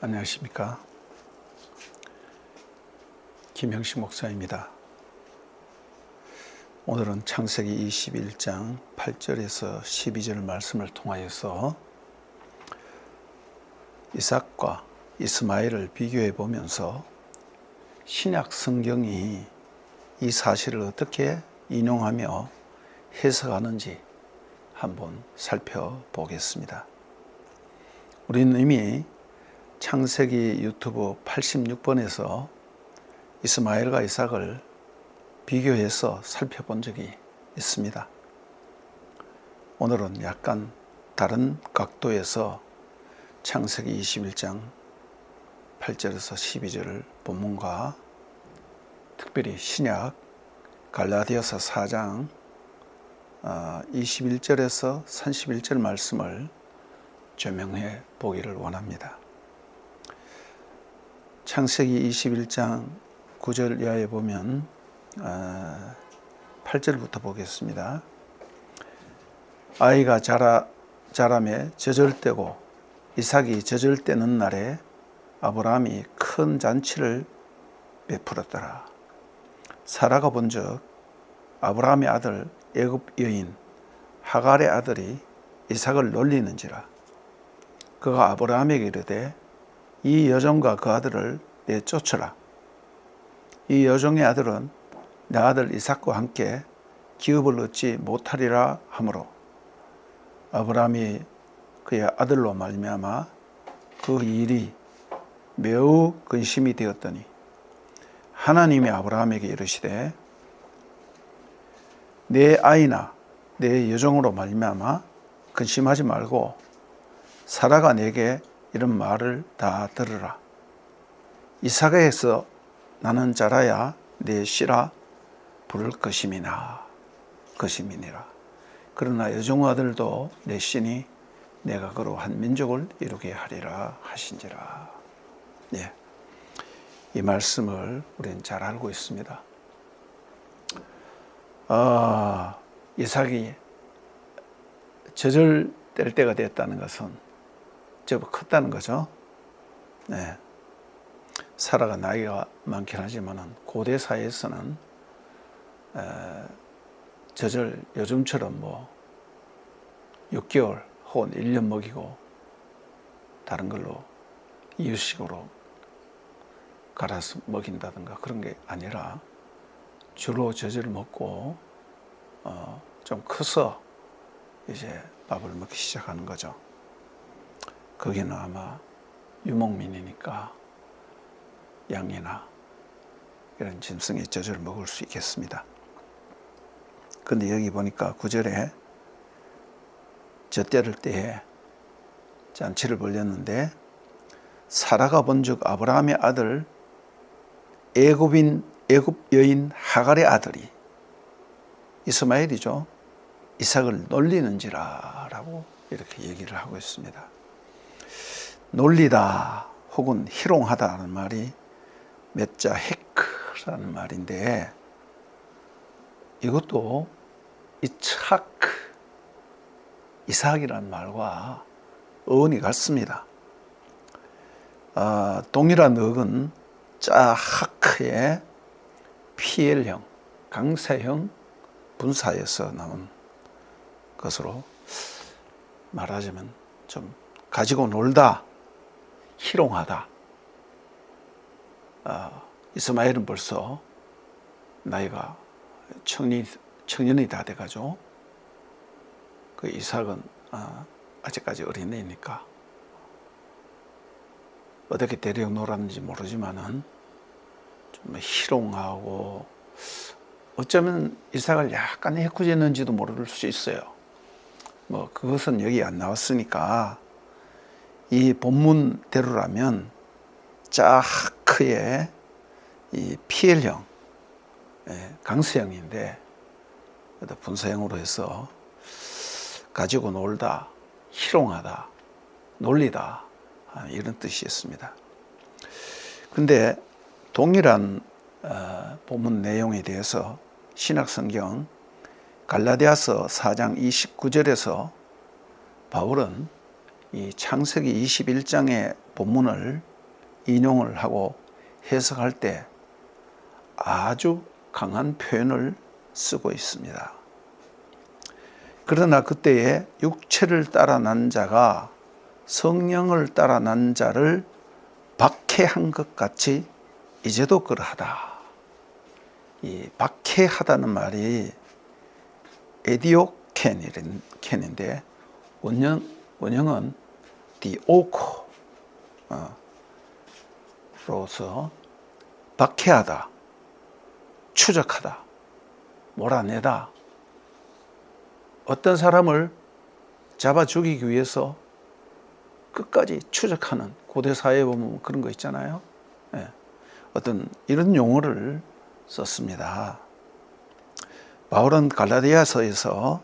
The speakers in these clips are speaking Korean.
안녕하십니까. 김형식 목사입니다. 오늘은 창세기 21장 8절에서 12절 말씀을 통하여서 이삭과 이스마엘을 비교해 보면서 신약 성경이 이 사실을 어떻게 인용하며 해석하는지 한번 살펴보겠습니다. 우리는 이미 창세기 유튜브 86번에서 이스마엘과 이삭을 비교해서 살펴본 적이 있습니다. 오늘은 약간 다른 각도에서 창세기 21장 8절에서 12절 본문과 특별히 신약 갈라디아서 4장 21절에서 31절 말씀을 조명해 보기를 원합니다. 창세기 21장 9절 이하에 보면 8절부터 보겠습니다. 아이가 자라매 젖을 때고 이삭이 젖을 때는 날에 아브라함이 큰 잔치를 베풀었더라. 사라가 본즉 아브라함의 아들 애굽 여인 하갈의 아들이 이삭을 놀리는지라. 그가 아브라함에게 이르되 이 여종과 그 아들을 내쫓으라. 이 여종의 아들은 내 아들 이삭과 함께 기업을 얻지 못하리라 하므로 아브라함이 그의 아들로 말미암아 그 일이 매우 근심이 되었더니 하나님이 아브라함에게 이르시되 내 아이나 내 여종으로 말미암아 근심하지 말고 사라가 내게 이런 말을 다 들으라. 이삭에게서 나는 자라야 내 씨라 부를 것임이니라. 그러나 여종 아들도 내 씨니 내가 그로 한 민족을 이루게 하리라 하신지라. 예, 이 말씀을 우리는 잘 알고 있습니다. 이삭이 젖을 뗄 때가 됐다는 것은 제법 컸다는 거죠. 네. 사라가 나이가 많긴 하지만 고대 사회에서는 젖을 요즘처럼 6개월 혹은 1년 먹이고 다른 걸로 이유식으로 갈아서 먹인다든가 그런 게 아니라 주로 젖을 먹고 좀 커서 이제 밥을 먹기 시작하는 거죠. 거기는 아마 유목민이니까 양이나 이런 짐승의 젖을 먹을 수 있겠습니다. 그런데 여기 보니까 9절에 젖 떼를 때에 잔치를 벌였는데 사라가 본즉 아브라함의 아들 애굽 여인 하갈의 아들이 이스마엘이죠. 이삭을 놀리는지라 라고 이렇게 얘기를 하고 있습니다. 놀리다 혹은 희롱하다는 말이 메짜 헤크라는 말인데 이것도 이삭이라는 말과 어원이 같습니다. 동일한 어근 짜하크의 PL형, 강세형 분사에서 나온 것으로 말하자면 좀 가지고 놀다, 희롱하다. 이스마엘은 벌써 나이가 청년이 다 돼가지고 그 이삭은 아직까지 어린애니까 어떻게 데리고 놀았는지 모르지만은 좀 희롱하고 어쩌면 이삭을 약간 해코지했는지도 모를 수 있어요. 그것은 여기 안 나왔으니까 이 본문대로라면 짜하크의 이 PL형, 강수형인데 분사형으로 해서 가지고 놀다, 희롱하다, 놀리다 이런 뜻이었습니다. 근데 동일한 본문 내용에 대해서 신약성경 갈라디아서 4장 29절에서 바울은 이 창세기 21장의 본문을 인용을 하고 해석할 때 아주 강한 표현을 쓰고 있습니다. 그러나 그때에 육체를 따라 난 자가 성령을 따라 난 자를 박해한 것 같이 이제도 그러하다. 이 박해하다는 말이 에디오켄인데 원형은 디오코 로서 박해하다, 추적하다, 몰아내다. 어떤 사람을 잡아 죽이기 위해서 끝까지 추적하는, 고대 사회에 보면 그런 거 있잖아요. 예. 어떤 이런 용어를 썼습니다. 바울은 갈라디아서에서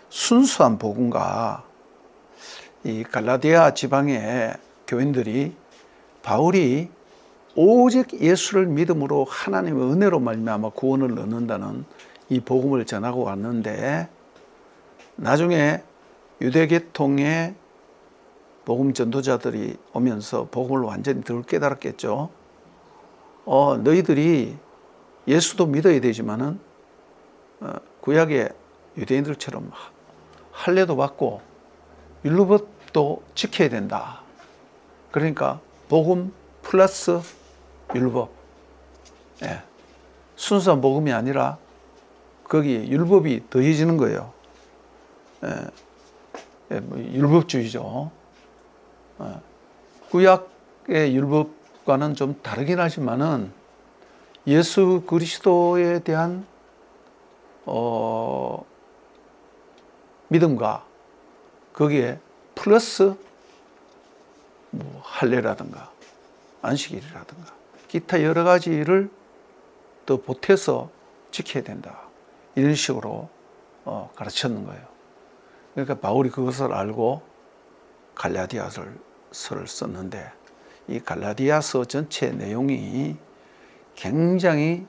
순수한 복음과 이 갈라디아 지방의 교인들이 바울이 오직 예수를 믿음으로 하나님의 은혜로 말미암아 구원을 얻는다는 이 복음을 전하고 왔는데, 나중에 유대계통의 복음 전도자들이 오면서 복음을 완전히 덜 깨달았겠죠. 너희들이 예수도 믿어야 되지만은 구약의 유대인들처럼 할례도 받고 율법도 지켜야 된다. 그러니까 복음 플러스 율법. 예. 순수한 복음이 아니라 거기에 율법이 더해지는 거예요. 율법주의죠. 구약의 율법과는 좀 다르긴 하지만은 예수 그리스도에 대한 믿음과 거기에 플러스 할례라든가 안식일이라든가 기타 여러 가지를 더 보태서 지켜야 된다. 이런 식으로 가르쳤는 거예요. 그러니까 바울이 그것을 알고 갈라디아서를 썼는데, 이 갈라디아서 전체 내용이 굉장히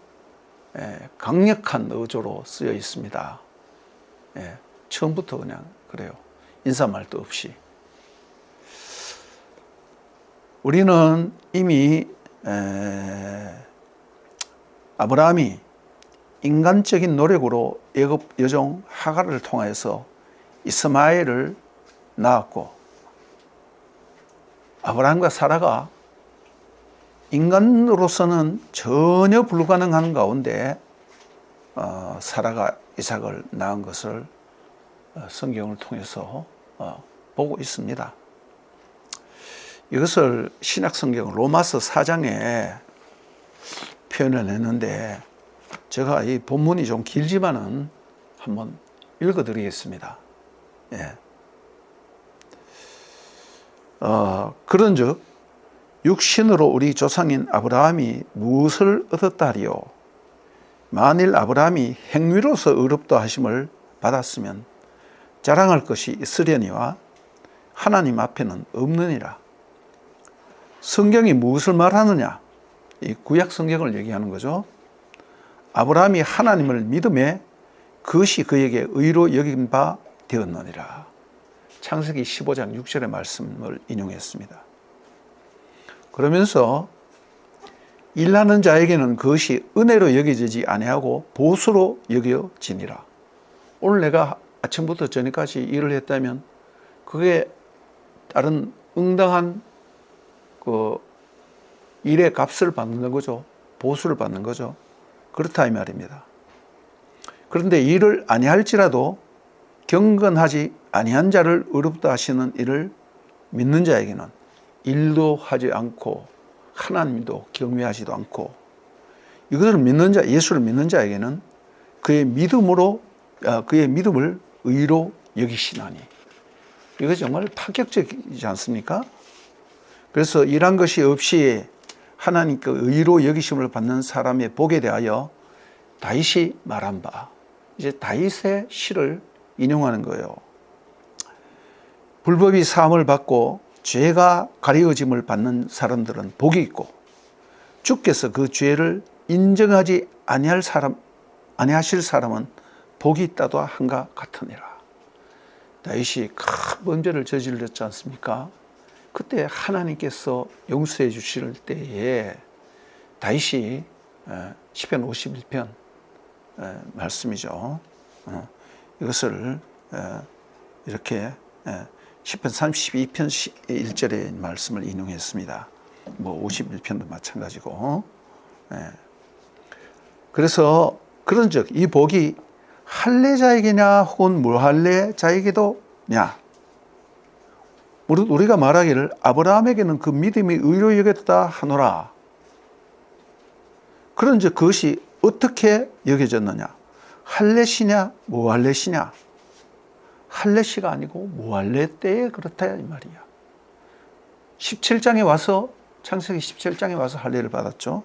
강력한 어조로 쓰여 있습니다. 처음부터 그냥 그래요. 인사말도 없이. 우리는 이미 아브라함이 인간적인 노력으로 애굽 여종 하갈을 통하여서 이스마엘을 낳았고, 아브라함과 사라가 인간으로서는 전혀 불가능한 가운데 사라가 이삭을 낳은 것을 성경을 통해서 보고 있습니다. 이것을 신약 성경 로마서 4장에 표현을 했는데, 제가 이 본문이 좀 길지만은 한번 읽어드리겠습니다. 그런즉 육신으로 우리 조상인 아브라함이 무엇을 얻었다 하리요? 만일 아브라함이 행위로서 의롭다 하심을 받았으면 자랑할 것이 있으려니와 하나님 앞에는 없느니라. 성경이 무엇을 말하느냐? 이 구약 성경을 얘기하는 거죠. 아브라함이 하나님을 믿음에 그것이 그에게 의로 여긴 바 되었느니라. 창세기 15장 6절의 말씀을 인용했습니다. 그러면서 일하는 자에게는 그것이 은혜로 여겨지지 아니하고 보수로 여겨지니라. 오늘 내가 아침부터 저녁까지 일을 했다면 그게 다른 응당한 그 일의 값을 받는 거죠. 보수를 받는 거죠. 그렇다 이 말입니다. 그런데 일을 아니할지라도 경건하지 아니한 자를 의롭다 하시는 이를 믿는 자에게는 일도 하지 않고 하나님도 경외하지도 않고 이것을 믿는 자, 예수를 믿는 자에게는 그의 믿음으로 그의 믿음을 의로 여기시나니. 이거 정말 파격적이지 않습니까? 그래서 일한 것이 없이 하나님께 의로 여기심을 받는 사람의 복에 대하여 다윗이 말한 바, 이제 다윗의 시를 인용하는 거예요. 불법이 사함을 받고 죄가 가리워짐을 받는 사람들은 복이 있고 주께서 그 죄를 인정하지 아니하실 사람은 복이 있다도 한가 같으니라. 다윗이 큰 범죄를 저질렀지 않습니까? 그때 하나님께서 용서해 주실 때에 다윗이 시편 51편 말씀이죠. 이것을 이렇게 시편 32편 1절의 말씀을 인용했습니다. 뭐 51편도 마찬가지고. 그래서 그런즉 이 복이 할례자에게냐 혹은 무할례자에게도냐, 우리가 말하기를 아브라함에게는 그 믿음이 의로 여겼다 하노라. 그런즉 그것이 어떻게 여겨졌느냐? 할례시냐 무할례시냐? 할례시가 아니고 무할례 때에 그렇다 이 말이야. 17장에 와서, 창세기 17장에 와서 할례를 받았죠.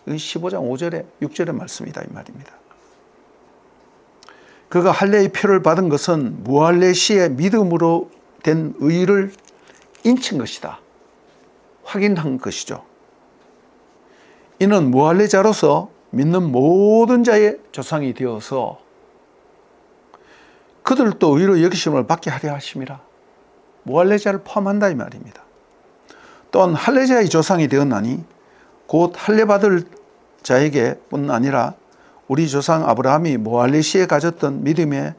여기 15장 5절에 6절의 말씀이다 이 말입니다. 그가 할례의 표를 받은 것은 무할례 시의 믿음으로 된 의를 인친 것이다. 확인한 것이죠. 이는 무할례자로서 믿는 모든 자의 조상이 되어서 그들도 의로 여기심을 받게 하려 하심이라. 무할례자를 포함한다 이 말입니다. 또한 할례자의 조상이 되었나니 곧 할례받을 자에게 뿐 아니라 우리 조상 아브라함이 무할례 시에 가졌던 믿음의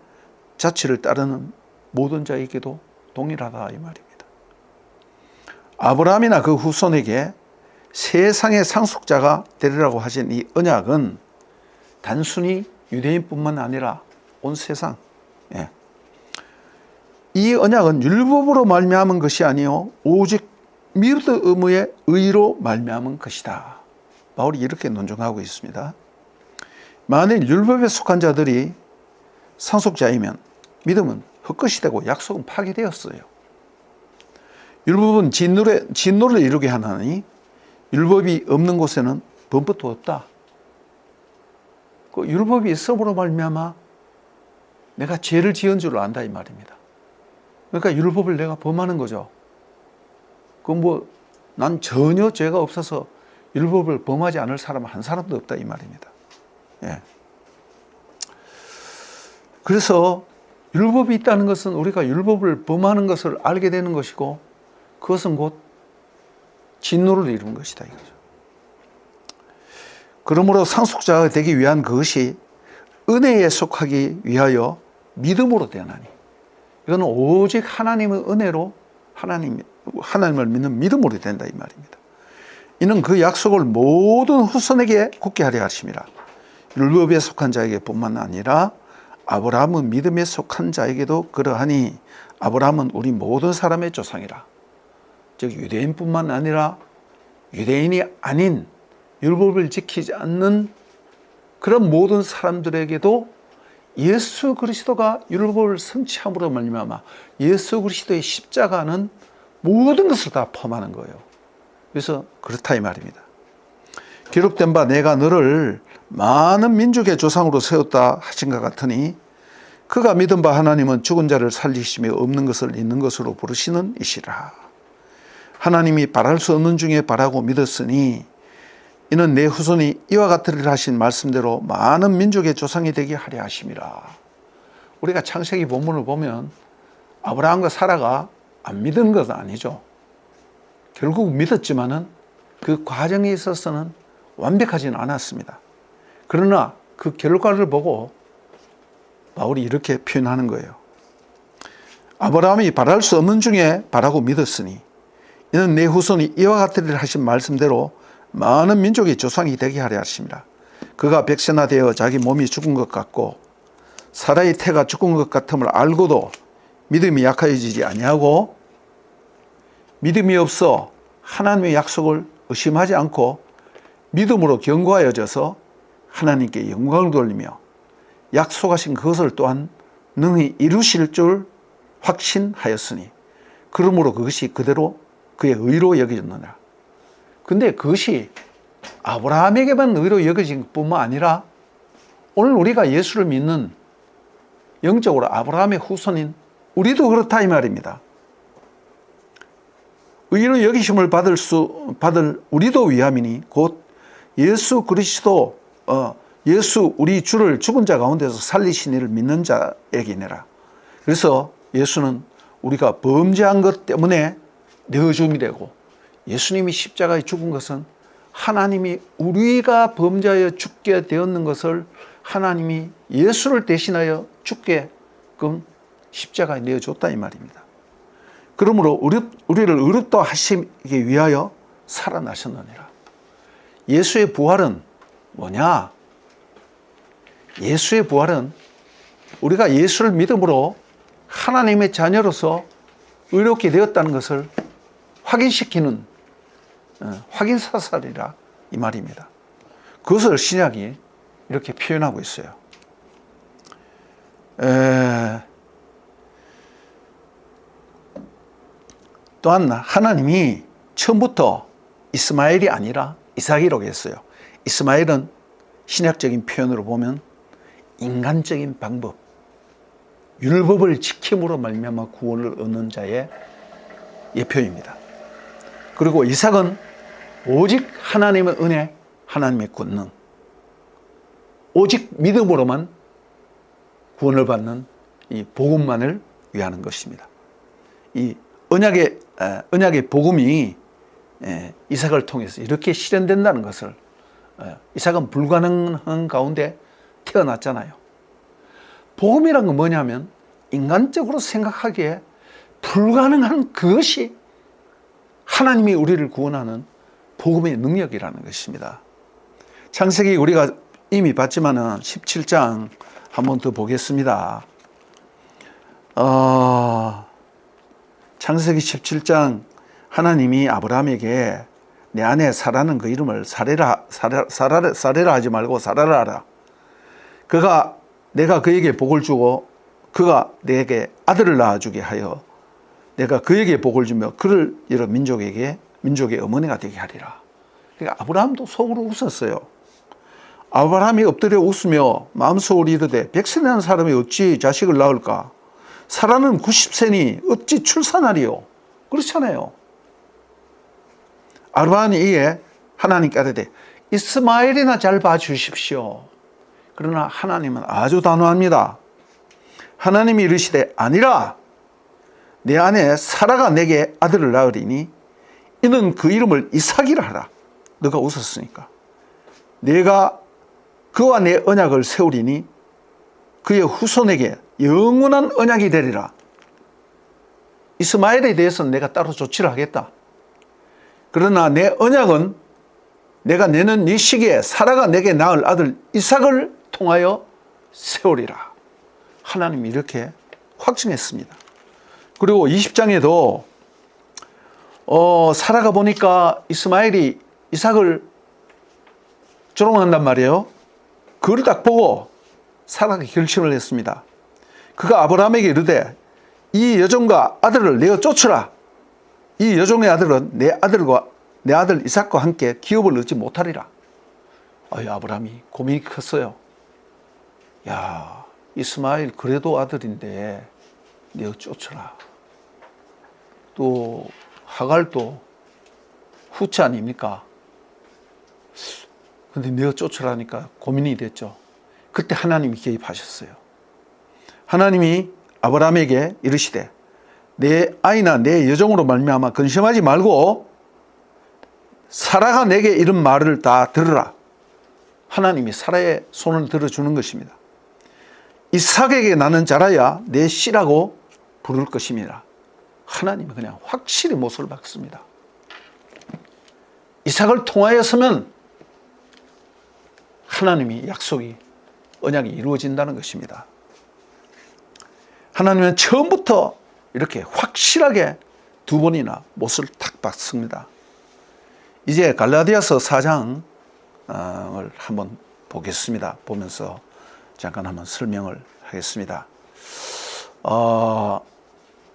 자취를 따르는 모든 자에게도 동일하다 이 말입니다. 아브라함이나 그 후손에게 세상의 상속자가 되리라고 하신 이 언약은 단순히 유대인뿐만 아니라 온 세상, 이 언약은 율법으로 말미암은 것이 아니요 오직 믿음의 의로 말미암은 것이다. 바울이 이렇게 논증하고 있습니다. 만일 율법에 속한 자들이 상속자이면 믿음은 헛것이 되고 약속은 파기되었어요. 율법은 진노를 이루게 하나니 율법이 없는 곳에는 범법도 없다. 그 율법이 있음으로 말미암아 내가 죄를 지은 줄 안다 이 말입니다. 그러니까 율법을 내가 범하는 거죠. 난 전혀 죄가 없어서 율법을 범하지 않을 사람 한 사람도 없다 이 말입니다. 그래서 율법이 있다는 것은 우리가 율법을 범하는 것을 알게 되는 것이고, 그것은 곧 진노를 이루는 것이다 이거죠. 그러므로 상속자가 되기 위한 그것이 은혜에 속하기 위하여 믿음으로 되나니, 이거는 오직 하나님의 은혜로 하나님을 믿는 믿음으로 된다 이 말입니다. 이는 그 약속을 모든 후손에게 굳게 하려 하심이라. 율법에 속한 자에게 뿐만 아니라 아브라함은 믿음에 속한 자에게도 그러하니 아브라함은 우리 모든 사람의 조상이라. 즉 유대인뿐만 아니라 유대인이 아닌 율법을 지키지 않는 그런 모든 사람들에게도 예수 그리스도가 율법을 성취함으로 말미암아 예수 그리스도의 십자가는 모든 것을 다 포함하는 거예요. 그래서 그렇다 이 말입니다. 기록된 바 내가 너를 많은 민족의 조상으로 세웠다 하신 것 같으니 그가 믿은 바 하나님은 죽은 자를 살리시며 없는 것을 있는 것으로 부르시는 이시라. 하나님이 바랄 수 없는 중에 바라고 믿었으니 이는 내 후손이 이와 같으리라 하신 말씀대로 많은 민족의 조상이 되게 하려 하심이라. 우리가 창세기 본문을 보면 아브라함과 사라가 안 믿은 것은 아니죠. 결국 믿었지만은 그 과정에 있어서는 완벽하지는 않았습니다. 그러나 그 결과를 보고 바울이 이렇게 표현하는 거예요. 아브라함이 바랄 수 없는 중에 바라고 믿었으니 이는 내 후손이 이와 같으리라 하신 말씀대로 많은 민족의 조상이 되게 하려 하십니다. 그가 백세나되어 자기 몸이 죽은 것 같고 사라의 태가 죽은 것 같음을 알고도 믿음이 약해지지 아니하고 믿음이 없어 하나님의 약속을 의심하지 않고 믿음으로 견고하여져서 하나님께 영광을 돌리며 약속하신 그것을 또한 능히 이루실 줄 확신하였으니 그러므로 그것이 그대로 그의 의로 여겨졌느냐. 근데 그것이 아브라함에게만 의로 여겨진 뿐만 아니라 오늘 우리가 예수를 믿는 영적으로 아브라함의 후손인 우리도 그렇다 이 말입니다. 의로 여기심을 받을 우리도 위함이니 곧 예수 그리스도 예수 우리 주를 죽은 자 가운데서 살리신 이를 믿는 자에게니라. 그래서 예수는 우리가 범죄한 것 때문에 내어줌이 되고, 예수님이 십자가에 죽은 것은 하나님이 우리가 범죄하여 죽게 되었는 것을 하나님이 예수를 대신하여 죽게끔 십자가에 내어줬다 이 말입니다. 그러므로 우리를 의롭다 하시기 위하여 살아나셨느니라. 예수의 부활은 뭐냐? 예수의 부활은 우리가 예수를 믿음으로 하나님의 자녀로서 의롭게 되었다는 것을 확인시키는 확인사살이라 이 말입니다. 그것을 신약이 이렇게 표현하고 있어요. 또한 하나님이 처음부터 이스마엘이 아니라 이삭이라고 했어요. 이스마엘은 신약적인 표현으로 보면 인간적인 방법, 율법을 지킴으로 말미암아 구원을 얻는 자의 예표입니다. 그리고 이삭은 오직 하나님의 은혜, 하나님의 권능, 오직 믿음으로만 구원을 받는 이 복음만을 위하는 것입니다. 이 언약의 복음이 이삭을 통해서 이렇게 실현된다는 것을, 이삭은 불가능한 가운데 태어났잖아요. 복음이란 건 뭐냐면 인간적으로 생각하기에 불가능한 그것이 하나님이 우리를 구원하는 복음의 능력이라는 것입니다. 창세기 우리가 이미 봤지만은 17장 한 번 더 보겠습니다. 창세기 17장 하나님이 아브라함에게 내 아내 사라는 그 이름을 사레라 하지 말고 사라라 하라. 내가 그에게 복을 주고 그가 내게 아들을 낳아주게 하여 내가 그에게 복을 주며 그를 여러 민족의 어머니가 되게 하리라. 그러니까 아브라함도 속으로 웃었어요. 아브라함이 엎드려 웃으며 마음속으로 이르되 100세 난 사람이 어찌 자식을 낳을까? 사라는 90세니 어찌 출산하리요? 그렇잖아요. 아브라함이 이에 하나님께 아뢰되 이스마엘이나 잘 봐주십시오. 그러나 하나님은 아주 단호합니다. 하나님이 이르시되 아니라 내 아내 사라가 내게 아들을 낳으리니 이는 그 이름을 이삭이라 하라. 너가 웃었으니까. 내가 그와 내 언약을 세우리니 그의 후손에게 영원한 언약이 되리라. 이스마엘에 대해서는 내가 따로 조치를 하겠다. 그러나 내 언약은 내가 내는 이 시기에 사라가 내게 낳을 아들 이삭을 통하여 세우리라. 하나님이 이렇게 확증했습니다. 그리고 20장에도 사라가 보니까 이스마엘이 이삭을 조롱한단 말이에요. 그걸 딱 보고 사라가 결심을 했습니다. 그가 아브라함에게 이르되 이 여종과 아들을 내어 쫓으라. 이 여종의 아들은 내 아들 이삭과 함께 기업을 얻지 못하리라. 아브라함이 고민이 컸어요. 야, 이스마엘 그래도 아들인데 내어 쫓으라. 또 하갈도 후치 아닙니까? 근데 내어 쫓으라니까 고민이 됐죠. 그때 하나님이 개입하셨어요. 하나님이 아브라함에게 이르시되 내 아이나 내 여종으로 말미암아 근심하지 말고 사라가 내게 이런 말을 다 들으라. 하나님이 사라의 손을 들어주는 것입니다. 이삭에게 나는 자라야 내 씨라고 부를 것입니다. 하나님이 그냥 확실히 못을 박습니다. 이삭을 통하여서면 하나님이 약속이 언약이 이루어진다는 것입니다. 하나님은 처음부터 이렇게 확실하게 두 번이나 못을 탁 박습니다. 이제 갈라디아서 4장을 한번 보겠습니다. 보면서 잠깐 한번 설명을 하겠습니다.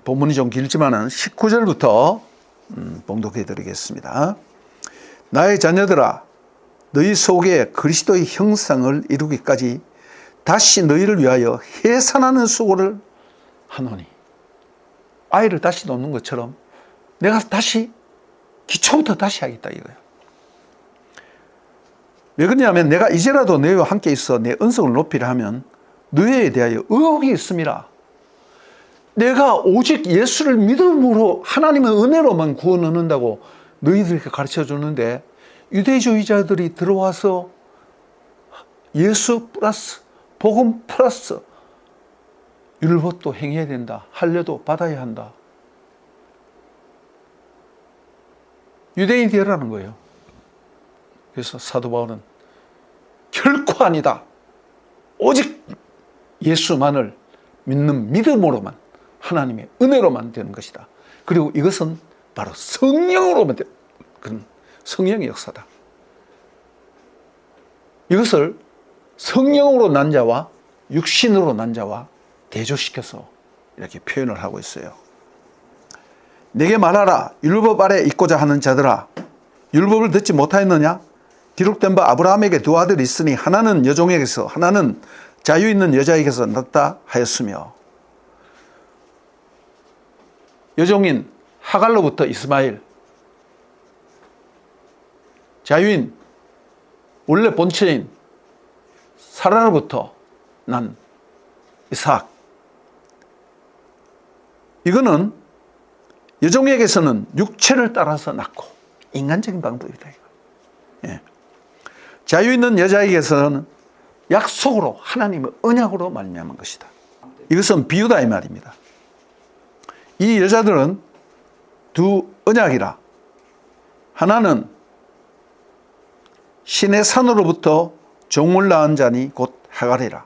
본문이 좀 길지만은 19절부터 봉독해 드리겠습니다. 나의 자녀들아, 너희 속에 그리스도의 형상을 이루기까지 다시 너희를 위하여 해산하는 수고를 하노니. 아이를 다시 놓는 것처럼 내가 다시 기초부터 다시 하겠다 이거예요. 왜 그러냐면 내가 이제라도 너희와 함께 있어 내 은총을 높이려 하면 너희에 대하여 의혹이 있음이라. 내가 오직 예수를 믿음으로 하나님의 은혜로만 구원 얻는다고 너희들에게 가르쳐 주는데 유대주의자들이 들어와서 예수 플러스 복음 플러스 율법도 행해야 된다. 할례도 받아야 한다. 유대인이 되라는 거예요. 그래서 사도 바울은 결코 아니다. 오직 예수만을 믿는 믿음으로만 하나님의 은혜로만 되는 것이다. 그리고 이것은 바로 성령으로만 되는 그런 성령의 역사다. 이것을 성령으로 난 자와 육신으로 난 자와 대조시켜서 이렇게 표현을 하고 있어요. 내게 말하라. 율법 아래 있고자 하는 자들아, 율법을 듣지 못하였느냐? 기록된 바 아브라함에게 두 아들이 있으니 하나는 여종에게서 하나는 자유 있는 여자에게서 났다 하였으며, 여종인 하갈로부터 이스마엘, 자유인 원래 본체인 사라로부터 난 이삭. 이거는 여종에게서는 육체를 따라서 낳고 인간적인 방법이다. 예. 자유 있는 여자에게서는 약속으로 하나님의 언약으로 말미암은 것이다. 이것은 비유다 이 말입니다. 이 여자들은 두 언약이라. 하나는 신의 산으로부터 종을 낳은 자니 곧 하갈이라.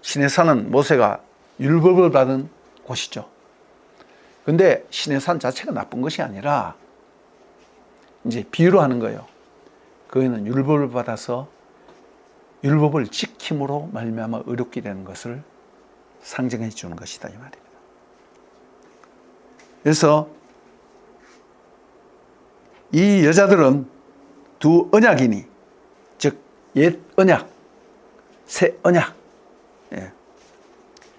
신의 산은 모세가 율법을 받은 곳이죠. 근데 신의 산 자체가 나쁜 것이 아니라 이제 비유로 하는 거예요. 그에는 율법을 받아서 율법을 지킴으로 말미암아 의롭게 되는 것을 상징해 주는 것이다 이 말입니다. 그래서 이 여자들은 두 언약이니, 즉 옛 언약, 새 언약. 예.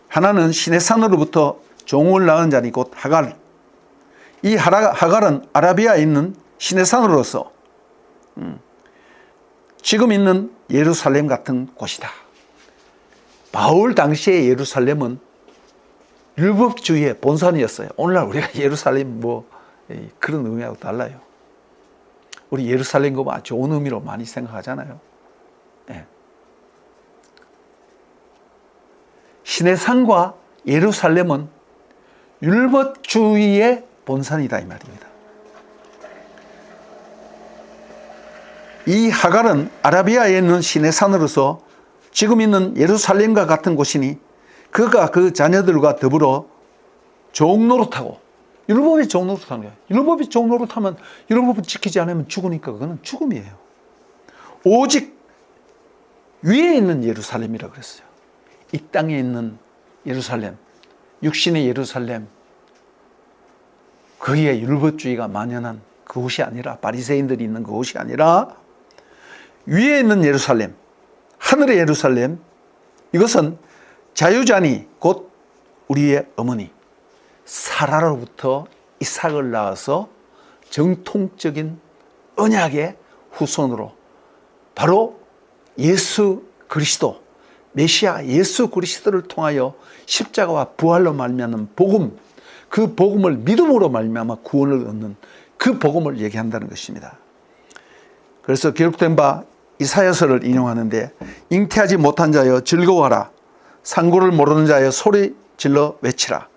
하나는 신의 산으로부터 종을 낳은 자니 곧 하갈. 이 하갈은 아라비아에 있는 신의 산으로서 지금 있는 예루살렘 같은 곳이다. 바울 당시의 예루살렘은 율법주의의 본산이었어요. 오늘날 우리가 예루살렘 그런 의미하고 달라요. 우리 예루살렘 거 좋은 의미로 많이 생각하잖아요. 네. 신의 산과 예루살렘은 율법주의의 본산이다 이 말입니다. 이 하갈은 아라비아에 있는 신의 산으로서 지금 있는 예루살렘과 같은 곳이니 그가 그 자녀들과 더불어 종노릇하고, 율법이 종노릇하는 거예요. 율법이 종노릇하면 율법을 지키지 않으면 죽으니까 그거는 죽음이에요. 오직 위에 있는 예루살렘이라고 그랬어요. 이 땅에 있는 예루살렘, 육신의 예루살렘, 거기에 율법주의가 만연한 그곳이 아니라, 바리새인들이 있는 그곳이 아니라 위에 있는 예루살렘, 하늘의 예루살렘, 이것은 자유자니 곧 우리의 어머니 사라로부터 이삭을 낳아서 정통적인 언약의 후손으로 바로 예수 그리스도, 메시아 예수 그리스도를 통하여 십자가와 부활로 말미암는 복음, 그 복음을 믿음으로 말미암아 구원을 얻는 그 복음을 얘기한다는 것입니다. 그래서 기록된 바 이사야서를 인용하는데, 잉태하지 못한 자여 즐거워하라, 상고를 모르는 자여 소리 질러 외치라,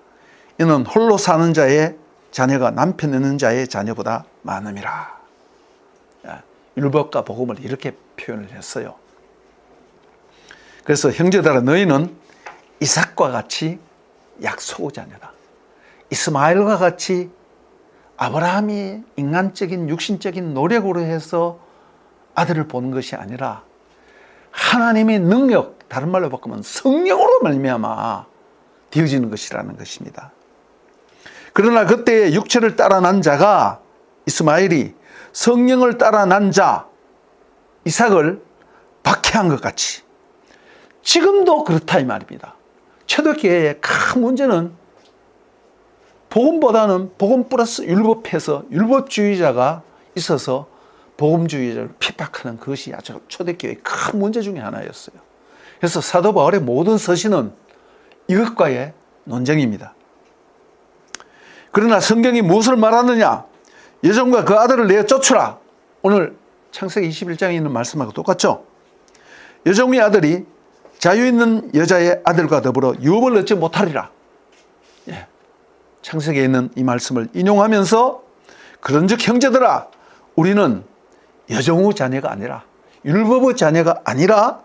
이는 홀로 사는 자의 자녀가 남편 있는 자의 자녀보다 많음이라. 율법과 복음을 이렇게 표현을 했어요. 그래서 형제들아, 너희는 이삭과 같이 약속의 자녀다. 이스마엘과 같이 아브라함이 인간적인 육신적인 노력으로 해서 아들을 보는 것이 아니라 하나님의 능력, 다른 말로 바꾸면 성령으로 말미암아 되어지는 것이라는 것입니다. 그러나 그때 육체를 따라 난 자가 이스마엘이 성령을 따라 난 자 이삭을 박해한 것 같이 지금도 그렇다 이 말입니다. 초대교회의 큰 문제는 복음보다는 복음 플러스 율법해서 율법주의자가 있어서 복음주의자를 핍박하는 것이 아주 초대교회의 큰 문제 중에 하나였어요. 그래서 사도 바울의 모든 서신은 이것과의 논쟁입니다. 그러나 성경이 무엇을 말하느냐? 여종과 그 아들을 내어 쫓으라. 오늘 창세기 21장에 있는 말씀하고 똑같죠? 여종의 아들이 자유 있는 여자의 아들과 더불어 유업을 얻지 못하리라. 예. 창세기에 있는 이 말씀을 인용하면서 그런즉 형제들아, 우리는 여종의 자녀가 아니라, 율법의 자녀가 아니라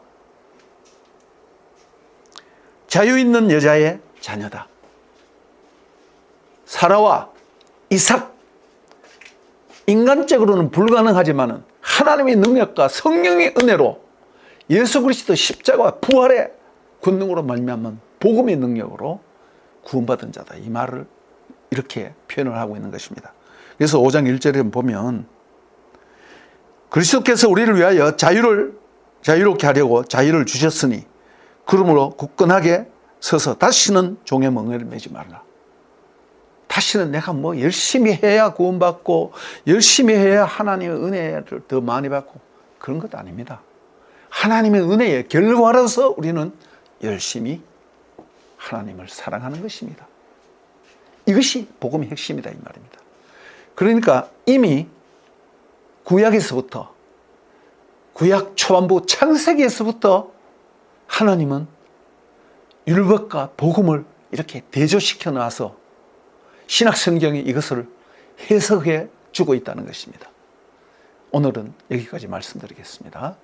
자유 있는 여자의 자녀다. 사라와 이삭, 인간적으로는 불가능하지만 하나님의 능력과 성령의 은혜로 예수 그리스도 십자가와 부활의 권능으로 말미암은 복음의 능력으로 구원받은 자다. 이 말을 이렇게 표현을 하고 있는 것입니다. 그래서 5장 1절에 보면 그리스도께서 우리를 위하여 자유롭게 하려고 자유를 주셨으니 그러므로 굳건하게 서서 다시는 종의 멍에를 매지 말라. 다시는 내가 뭐 열심히 해야 구원받고 열심히 해야 하나님의 은혜를 더 많이 받고 그런 것도 아닙니다. 하나님의 은혜의 결과로서 우리는 열심히 하나님을 사랑하는 것입니다. 이것이 복음의 핵심이다 이 말입니다. 그러니까 이미 구약에서부터, 구약 초반부 창세기에서부터 하나님은 율법과 복음을 이렇게 대조시켜 놔서 신약 성경이 이것을 해석해 주고 있다는 것입니다. 오늘은 여기까지 말씀드리겠습니다.